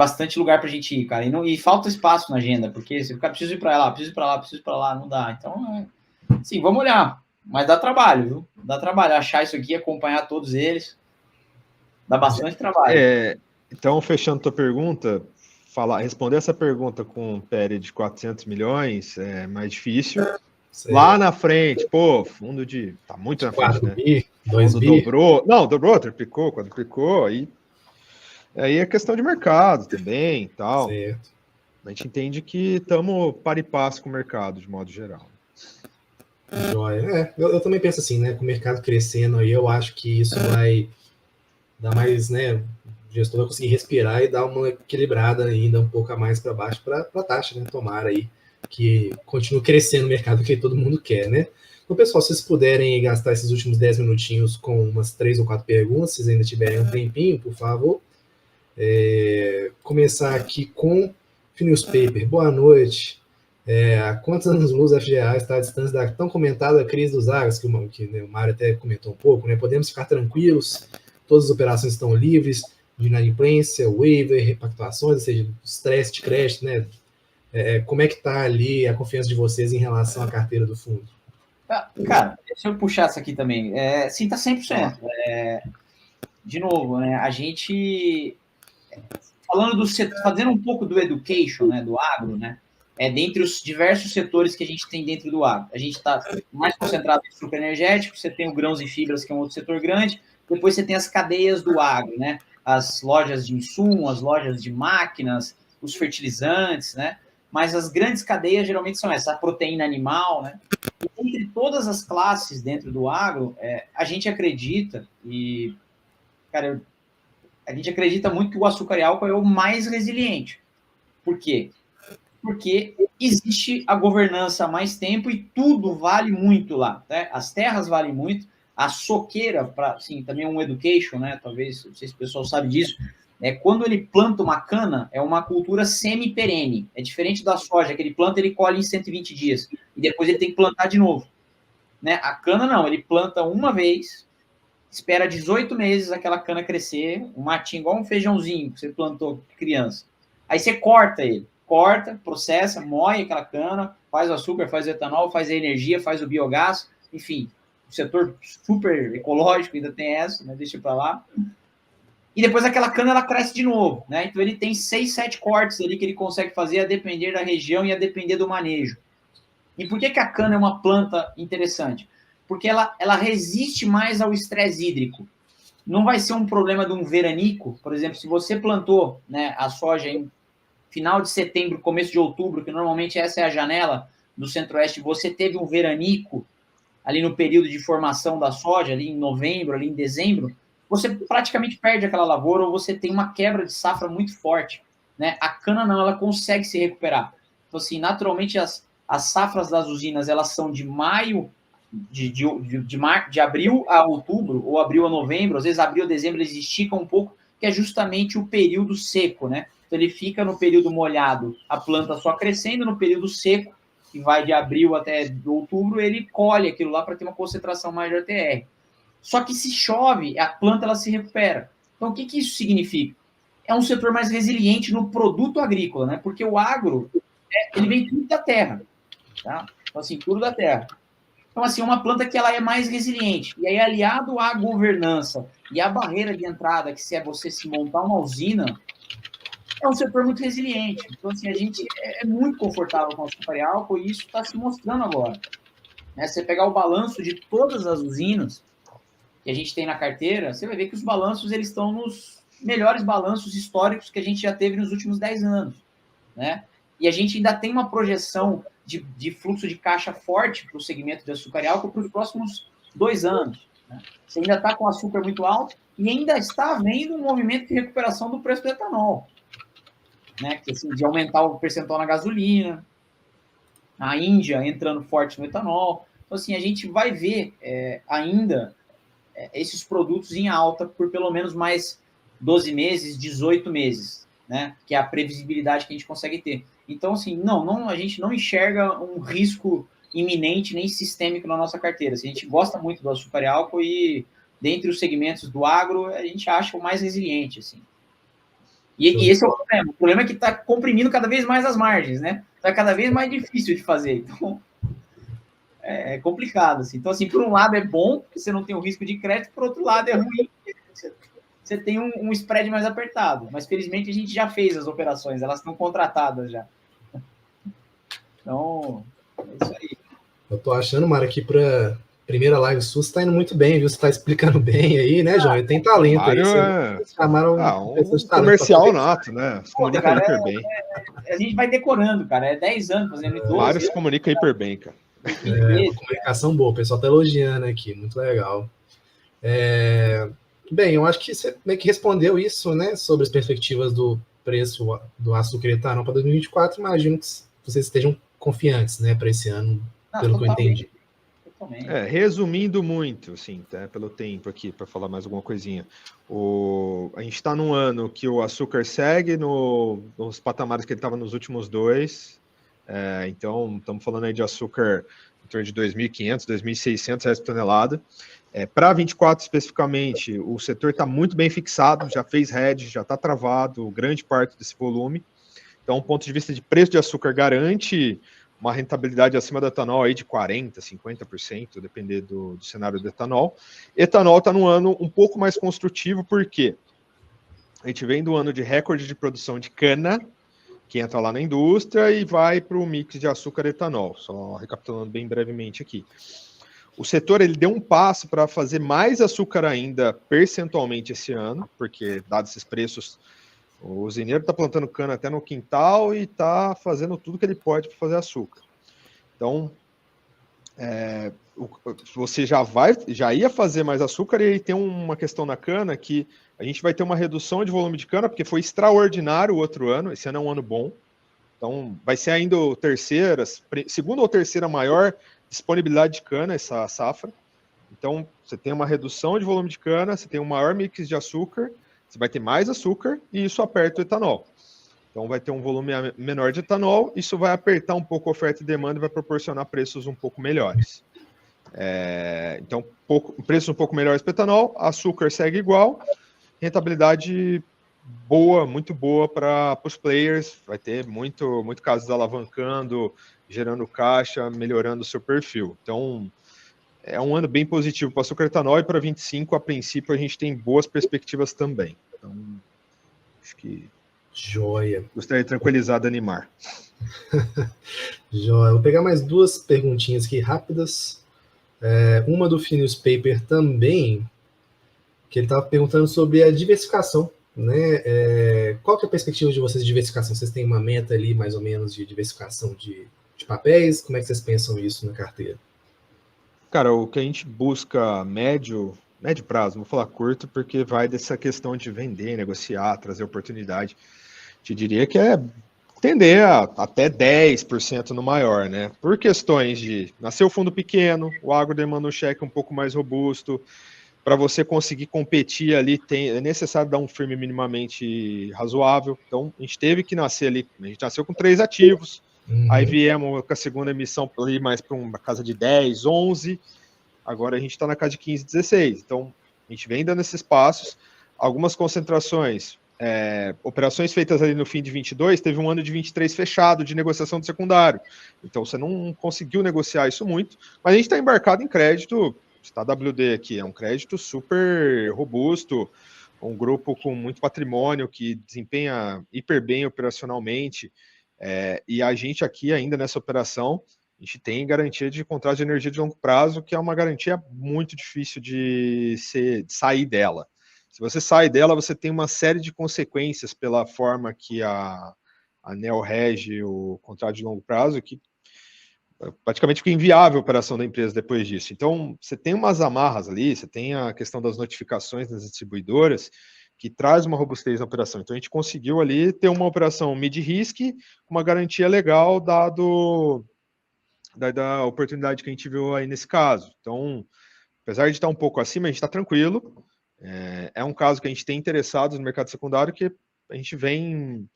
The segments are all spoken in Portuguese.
bastante lugar para a gente ir, cara. E falta espaço na agenda, porque você fica, preciso ir para lá, preciso ir para lá, preciso ir para lá, não dá. Então, sim, vamos olhar. Mas dá trabalho, viu? Dá trabalho achar isso aqui, acompanhar todos eles. Dá bastante trabalho. Então, fechando tua pergunta, responder essa pergunta com um PL de 400 milhões é mais difícil. Lá na frente, fundo de... Tá muito na frente, né? 2 bi. Dobrou. Não, dobrou, triplicou, quadruplicou. Aí é questão de mercado também e tal. Certo. A gente entende que estamos para e passo com o mercado, de modo geral. Joia. Eu também penso assim, né? Com o mercado crescendo aí, eu acho que isso vai dar mais, né? O gestor vai conseguir respirar e dar uma equilibrada ainda um pouco a mais para baixo para a taxa, né? Tomara aí que continue crescendo o mercado que todo mundo quer, né? Então, pessoal, se vocês puderem gastar esses últimos 10 minutinhos com umas 3 ou 4 perguntas, se vocês ainda tiverem um tempinho, por favor. Começar aqui com Phineas Paper. Boa noite. Há quantos anos-luz a FGA está à distância da tão comentada crise dos agros, que o Mário até comentou um pouco, né? Podemos ficar tranquilos, todas as operações estão livres de inadimplência, waiver, repactuações, ou seja, estresse de crédito, né? Como é que está ali a confiança de vocês em relação à carteira do fundo? Cara, deixa eu puxar essa aqui também. Sim, está 100%. De novo, né? A gente... fazendo um pouco do education, né, do agro, né? Dentre os diversos setores que a gente tem dentro do agro. A gente está mais concentrado em sucroenergético, você tem o grãos e fibras, que é um outro setor grande, depois você tem as cadeias do agro, né? As lojas de insumo, as lojas de máquinas, os fertilizantes, né? Mas as grandes cadeias geralmente são essas, a proteína animal, né? E entre todas as classes dentro do agro, a gente acredita, e, cara, a gente acredita muito que o açúcar e álcool é o mais resiliente. Por quê? Porque existe a governança há mais tempo e tudo vale muito lá. Né? As terras valem muito, a soqueira, assim, também um education, né? Talvez, não sei se o pessoal sabe disso, quando ele planta uma cana, é uma cultura semi-perene. É diferente da soja, que ele planta, ele colhe em 120 dias. E depois ele tem que plantar de novo. Né? A cana não, ele planta uma vez, espera 18 meses aquela cana crescer, um matinho, igual um feijãozinho que você plantou criança. Aí você corta ele. Corta, processa, moe aquela cana, faz o açúcar, faz o etanol, faz a energia, faz o biogás, enfim, o setor super ecológico ainda tem essa, né? Deixa para lá. E depois aquela cana, ela cresce de novo, né? Então ele tem 6, 7 cortes ali que ele consegue fazer a depender da região e a depender do manejo. E por que a cana é uma planta interessante? Porque ela resiste mais ao estresse hídrico. Não vai ser um problema de um veranico, por exemplo, se você plantou, né, a soja em final de setembro, começo de outubro, que normalmente essa é a janela do centro-oeste, você teve um veranico ali no período de formação da soja, ali em novembro, ali em dezembro, você praticamente perde aquela lavoura ou você tem uma quebra de safra muito forte. Né? A cana não, ela consegue se recuperar. Então, assim, naturalmente, as safras das usinas, elas são de maio, de abril a outubro, ou abril a novembro, às vezes abril a dezembro eles esticam um pouco, que é justamente o período seco, né? Então ele fica no período molhado, a planta só crescendo, no período seco, que vai de abril até outubro, ele colhe aquilo lá para ter uma concentração maior de ATR. Só que se chove, a planta ela se recupera. Então o que isso significa? É um setor mais resiliente no produto agrícola, né? Porque o agro, ele vem tudo da terra, tá? Então assim, tudo da terra. Então, assim, uma planta que ela é mais resiliente. E aí, aliado à governança e à barreira de entrada, que se é você se montar uma usina, é um setor muito resiliente. Então, assim, a gente é muito confortável com o açúcar e álcool e isso está se mostrando agora. Né? Você pegar o balanço de todas as usinas que a gente tem na carteira, você vai ver que os balanços eles estão nos melhores balanços históricos que a gente já teve nos últimos 10 anos. Né? E a gente ainda tem uma projeção de fluxo de caixa forte para o segmento de açúcar e álcool para os próximos 2 anos. Né? Você ainda está com açúcar muito alto e ainda está havendo um movimento de recuperação do preço do etanol. Né? Que, assim, de aumentar o percentual na gasolina, a Índia entrando forte no etanol. Então, assim, a gente vai ver ainda esses produtos em alta por pelo menos mais 12 meses, 18 meses, né? Que é a previsibilidade que a gente consegue ter. Então, assim, não, a gente não enxerga um risco iminente nem sistêmico na nossa carteira. Assim, a gente gosta muito do açúcar e álcool e, dentre os segmentos do agro, a gente acha o mais resiliente, assim. E esse é o problema. O problema é que está comprimindo cada vez mais as margens, né? Está cada vez mais difícil de fazer. Então, é complicado. Assim. Então, assim, por um lado é bom, porque você não tem o risco de crédito, por outro lado é ruim, você tem um spread mais apertado. Mas, felizmente, a gente já fez as operações, elas estão contratadas já. Então, é isso aí. Eu tô achando, Mara, que para primeira live sua, você tá indo muito bem, viu? Você tá explicando bem aí, né, João? Ele tem talento aí. Vocês chamaram um comercial nato, né? Se comunica cara, hiper bem. A gente vai decorando, cara. É 10 anos fazendo 12. Mário se comunica hiper bem, cara. Uma comunicação boa, o pessoal tá elogiando aqui, muito legal. Bem, eu acho que você meio que respondeu isso, né, sobre as perspectivas do preço do açúcar e etanol para 2024. Imagino que vocês estejam confiantes, né, para esse ano, pelo que eu entendi. Resumindo muito, assim, tá, pelo tempo aqui, para falar mais alguma coisinha. A gente está num ano que o açúcar segue nos patamares que ele estava nos últimos dois. Então, estamos falando aí de açúcar em torno de 2.500, 2.600 reais por tonelada. Para 24 especificamente, o setor está muito bem fixado, já fez hedge, já está travado grande parte desse volume. Então, do ponto de vista de preço de açúcar, garante uma rentabilidade acima do etanol aí de 40%, 50%, depender do cenário do etanol. Etanol está num ano um pouco mais construtivo, porque a gente vem do ano de recorde de produção de cana, que entra lá na indústria e vai para o mix de açúcar e etanol. Só recapitulando bem brevemente aqui. O setor ele deu um passo para fazer mais açúcar ainda percentualmente esse ano, porque, dados esses preços, o usineiro está plantando cana até no quintal e está fazendo tudo que ele pode para fazer açúcar. Então, você já ia fazer mais açúcar, e aí tem uma questão na cana que a gente vai ter uma redução de volume de cana, porque foi extraordinário o outro ano, esse ano é um ano bom. Então, vai ser ainda segunda ou terceira maior disponibilidade de cana essa safra. Então, você tem uma redução de volume de cana, você tem um maior mix de açúcar, você vai ter mais açúcar e isso aperta o etanol. Então, vai ter um volume menor de etanol, isso vai apertar um pouco a oferta e demanda e vai proporcionar preços um pouco melhores. Então, preços um pouco melhores para o etanol, açúcar segue igual, rentabilidade boa, muito boa para os players, vai ter muito casos alavancando, gerando caixa, melhorando o seu perfil. Então, é um ano bem positivo para açúcar e etanol, e para 25, a princípio, a gente tem boas perspectivas também. Então, acho que... Joia. Gostaria de tranquilizar, Danimar. Joia. Vou pegar mais duas perguntinhas aqui rápidas. Uma do Phineas Paper também, que ele estava perguntando sobre a diversificação, né? Qual que é a perspectiva de vocês de diversificação? Vocês têm uma meta ali, mais ou menos, de diversificação de papéis? Como é que vocês pensam isso na carteira? Cara, o que a gente busca médio prazo, não vou falar curto, porque vai dessa questão de vender, negociar, trazer oportunidade. Te diria que é tender a até 10% no maior, né? Por questões de nascer o fundo pequeno, o agro demanda um cheque um pouco mais robusto, para você conseguir competir ali, é necessário dar um firme minimamente razoável. Então, a gente teve que nascer ali, a gente nasceu com 3 ativos, aí viemos com a segunda emissão ali mais para uma casa de 10, 11, agora a gente está na casa de 15, 16. Então, a gente vem dando esses passos, algumas concentrações, operações feitas ali no fim de 22, teve um ano de 23 fechado de negociação do secundário. Então, você não conseguiu negociar isso muito, mas a gente está embarcado em crédito. Está WD aqui, é um crédito super robusto, um grupo com muito patrimônio que desempenha hiper bem operacionalmente, e a gente aqui ainda nessa operação, a gente tem garantia de contrato de energia de longo prazo, que é uma garantia muito difícil de sair dela. Se você sai dela, você tem uma série de consequências pela forma que a ANEEL rege o contrato de longo prazo, que praticamente fica inviável a operação da empresa depois disso. Então, você tem umas amarras ali, você tem a questão das notificações das distribuidoras, que traz uma robustez na operação. Então, a gente conseguiu ali ter uma operação mid-risk, com uma garantia legal, dado da oportunidade que a gente viu aí nesse caso. Então, apesar de estar um pouco acima, a gente está tranquilo. É um caso que a gente tem interessados no mercado secundário, que a gente vem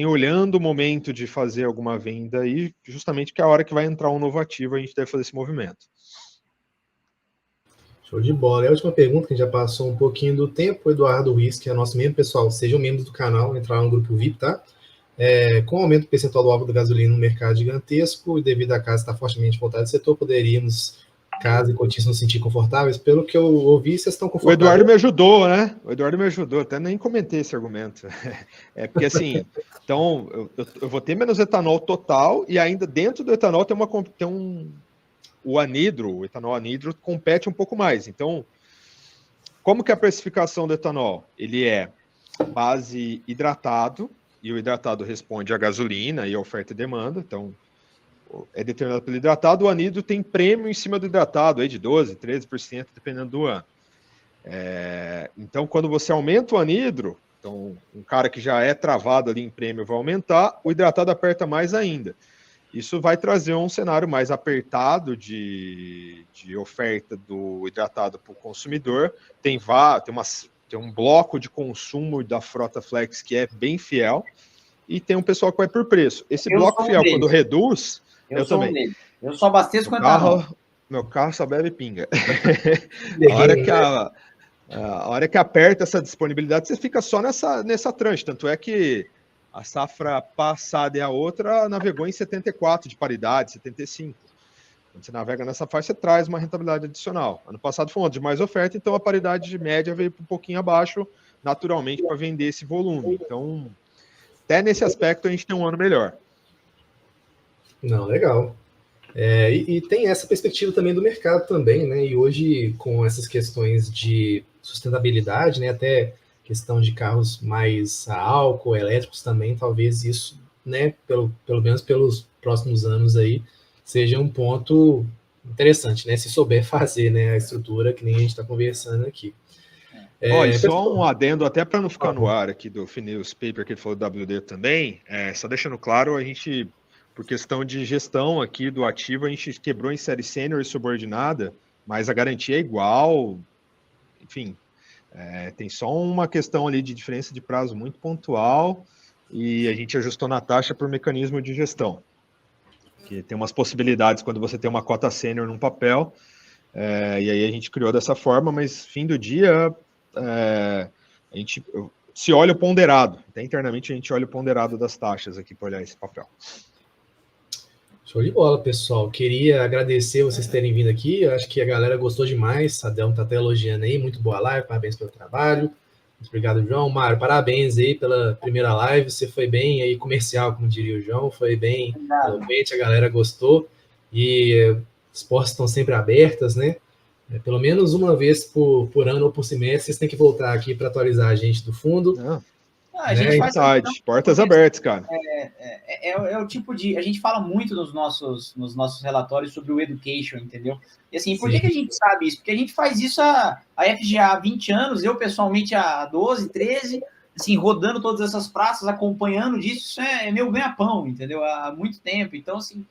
olhando o momento de fazer alguma venda aí, justamente que é a hora que vai entrar um novo ativo, a gente deve fazer esse movimento. Show de bola. E a última pergunta, que já passou um pouquinho do tempo, o Eduardo Ruiz, que é nosso membro, pessoal, sejam membros do canal, entrar no grupo VIP, tá? Com o aumento do percentual do álcool da gasolina no mercado gigantesco e devido à casa estar fortemente voltada ao setor, poderíamos, caso e cotistas, nos sentir confortáveis? Pelo que eu ouvi, vocês estão confortáveis. O Eduardo me ajudou, né? O Eduardo me ajudou, até nem comentei esse argumento. Porque assim, então, eu vou ter menos etanol total e ainda dentro do etanol o anidro, o etanol anidro compete um pouco mais. Então, como que é a precificação do etanol? Ele é base hidratado, e o hidratado responde à gasolina e à oferta e demanda, então é determinado pelo hidratado. O anidro tem prêmio em cima do hidratado, aí de 12%, 13%, dependendo do ano. Então, quando você aumenta o anidro, então um cara que já é travado ali em prêmio vai aumentar, o hidratado aperta mais ainda. Isso vai trazer um cenário mais apertado de oferta do hidratado para o consumidor. Tem um bloco de consumo da Frota Flex que é bem fiel e tem um pessoal que vai por preço. Esse bloco fiel, quando reduz, eu também. Eu só abasteço com etanol. Meu carro só bebe pinga. A hora que aperta essa disponibilidade, você fica só nessa tranche. Tanto é que a safra passada e a outra navegou em 74 de paridade, 75. Quando você navega nessa faixa, você traz uma rentabilidade adicional. Ano passado foi um ano de mais oferta, então a paridade média veio um pouquinho abaixo, naturalmente, para vender esse volume. Então, até nesse aspecto, a gente tem um ano melhor. Não, legal. E tem essa perspectiva também do mercado também, né? E hoje, com essas questões de sustentabilidade, né? Até questão de carros mais a álcool, elétricos também, talvez isso, né, pelo menos pelos próximos anos aí, seja um ponto interessante, né, se souber fazer, né, a estrutura que nem a gente está conversando aqui. Só um adendo, até para não ficar no ar aqui do Finews Paper, que ele falou do WD também, só deixando claro, a gente, por questão de gestão aqui do ativo, a gente quebrou em série sênior e subordinada, mas a garantia é igual, enfim, tem só uma questão ali de diferença de prazo muito pontual e a gente ajustou na taxa por mecanismo de gestão. Que tem umas possibilidades quando você tem uma cota sênior num papel, e aí a gente criou dessa forma, mas fim do dia a gente se olha o ponderado. Até internamente a gente olha o ponderado das taxas aqui para olhar esse papel. Show de bola, pessoal. Queria agradecer vocês terem vindo aqui. Eu acho que a galera gostou demais. A Delma está até elogiando aí. Muito boa live. Parabéns pelo trabalho. Muito obrigado, João. Mário, parabéns aí pela primeira live. Você foi bem aí comercial, como diria o João. Foi bem eloquente. A galera gostou. E as portas estão sempre abertas, né? Pelo menos uma vez por ano ou por semestre, vocês têm que voltar aqui para atualizar a gente do fundo. A gente faz portas abertas, cara. É o tipo de... A gente fala muito nos nossos relatórios sobre o education, entendeu? E assim, por que a gente sabe isso? Porque a gente faz isso a FGA há 20 anos, eu pessoalmente há 12, 13, assim, rodando todas essas praças, acompanhando disso, isso é meu ganha-pão, entendeu? Há muito tempo. Então, assim,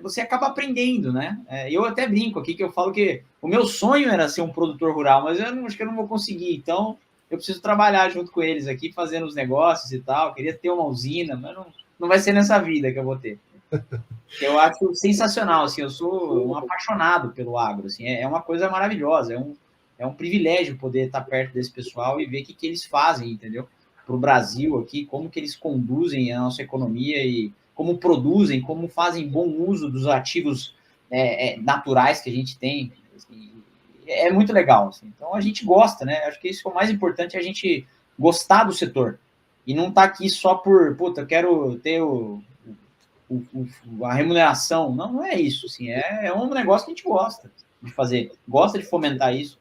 você acaba aprendendo, né? Eu até brinco aqui que eu falo que o meu sonho era ser um produtor rural, mas acho que eu não vou conseguir, então... Eu preciso trabalhar junto com eles aqui, fazendo os negócios e tal. Eu queria ter uma usina, mas não vai ser nessa vida que eu vou ter. Eu acho sensacional, assim, eu sou um apaixonado pelo agro, assim, é uma coisa maravilhosa, é um privilégio poder estar perto desse pessoal e ver o que eles fazem, entendeu? Para o Brasil aqui, como que eles conduzem a nossa economia e como produzem, como fazem bom uso dos ativos naturais que a gente tem. Assim, é muito legal, assim. Então a gente gosta, né? Acho que isso é o mais importante, é a gente gostar do setor e não estar aqui só por, eu quero ter a remuneração. Não é isso, assim. É um negócio que a gente gosta de fazer, gosta de fomentar isso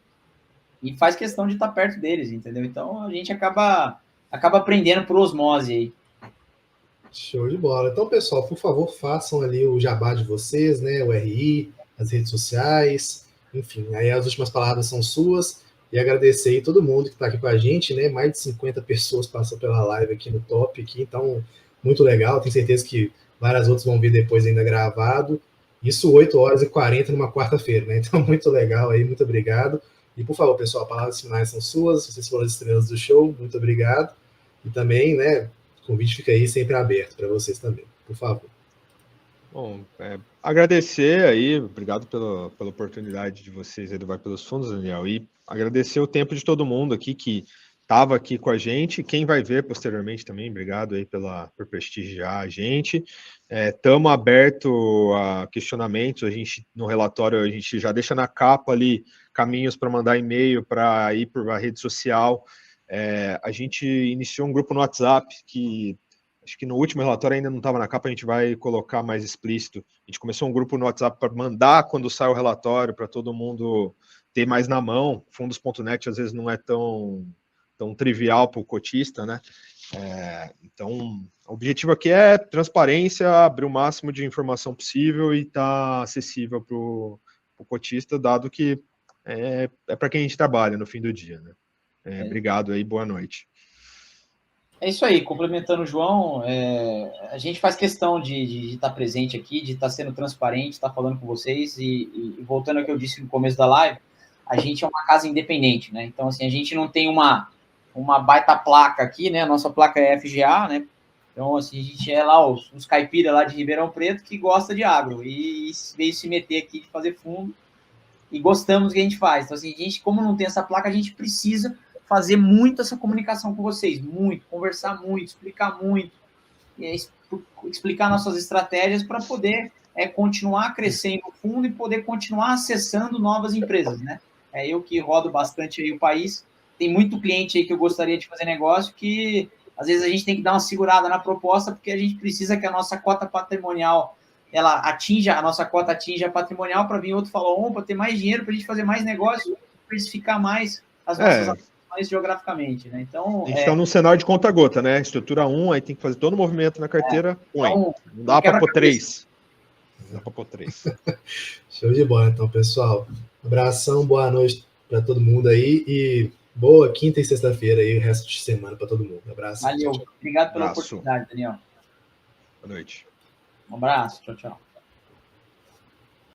e faz questão de estar perto deles, entendeu? Então a gente acaba aprendendo por osmose aí. Show de bola. Então, pessoal, por favor, façam ali o jabá de vocês, né? O RI, as redes sociais. Enfim, aí as últimas palavras são suas, e agradecer aí todo mundo que está aqui com a gente, né? Mais de 50 pessoas passam pela live aqui no top, aqui, então, muito legal. Tenho certeza que várias outras vão vir depois ainda gravado. Isso 8h40 numa quarta-feira, né? Então, muito legal aí, muito obrigado. E, por favor, pessoal, palavras finais são suas, vocês foram as estrelas do show, muito obrigado. E também, né, o convite fica aí sempre aberto para vocês também, por favor. Bom, agradecer aí, obrigado pela oportunidade de vocês aí do Vai Pelos Fundos, Daniel, e agradecer o tempo de todo mundo aqui que estava aqui com a gente, quem vai ver posteriormente também, obrigado aí por prestigiar a gente. Estamos abertos a questionamentos, no relatório a gente já deixa na capa ali caminhos para mandar e-mail, para ir por rede social. A gente iniciou um grupo no WhatsApp que acho que no último relatório ainda não estava na capa, a gente vai colocar mais explícito. A gente começou um grupo no WhatsApp para mandar quando sai o relatório, para todo mundo ter mais na mão. Fundos.net às vezes não é tão trivial para o cotista, né? Então, o objetivo aqui é transparência, abrir o máximo de informação possível e estar acessível para o cotista, dado que é para quem a gente trabalha no fim do dia, né? Obrigado aí, boa noite. É isso aí, complementando o João, a gente faz questão de estar presente aqui, de estar sendo transparente, estar falando com vocês e voltando ao que eu disse no começo da live, a gente é uma casa independente, né? Então, assim, a gente não tem uma baita placa aqui, né? A nossa placa é FGA, né? Então, assim, a gente é lá os caipira lá de Ribeirão Preto que gosta de agro e veio se meter aqui de fazer fundo e gostamos do que a gente faz. Então, assim, a gente, como não tem essa placa, a gente precisa fazer muito essa comunicação com vocês, muito, conversar muito, explicar muito, explicar nossas estratégias para poder continuar crescendo o fundo e poder continuar acessando novas empresas, né? Eu que rodo bastante aí o país, tem muito cliente aí que eu gostaria de fazer negócio que às vezes a gente tem que dar uma segurada na proposta porque a gente precisa que a nossa cota patrimonial a nossa cota atinja a patrimonial para vir outro falar, para ter mais dinheiro, para a gente fazer mais negócio, diversificar mais as nossas ações geograficamente, né? Então, a gente está num cenário de conta-gota, né? Estrutura 1, aí tem que fazer todo o movimento na carteira, põe. Então, não dá para pôr 3. Não dá para pôr 3. Show de bola, então, pessoal. Abração, boa noite para todo mundo aí e boa quinta e sexta-feira aí, o resto de semana para todo mundo. Abraço. Valeu. Obrigado pela oportunidade, Daniel. Boa noite. Um abraço. Tchau, tchau.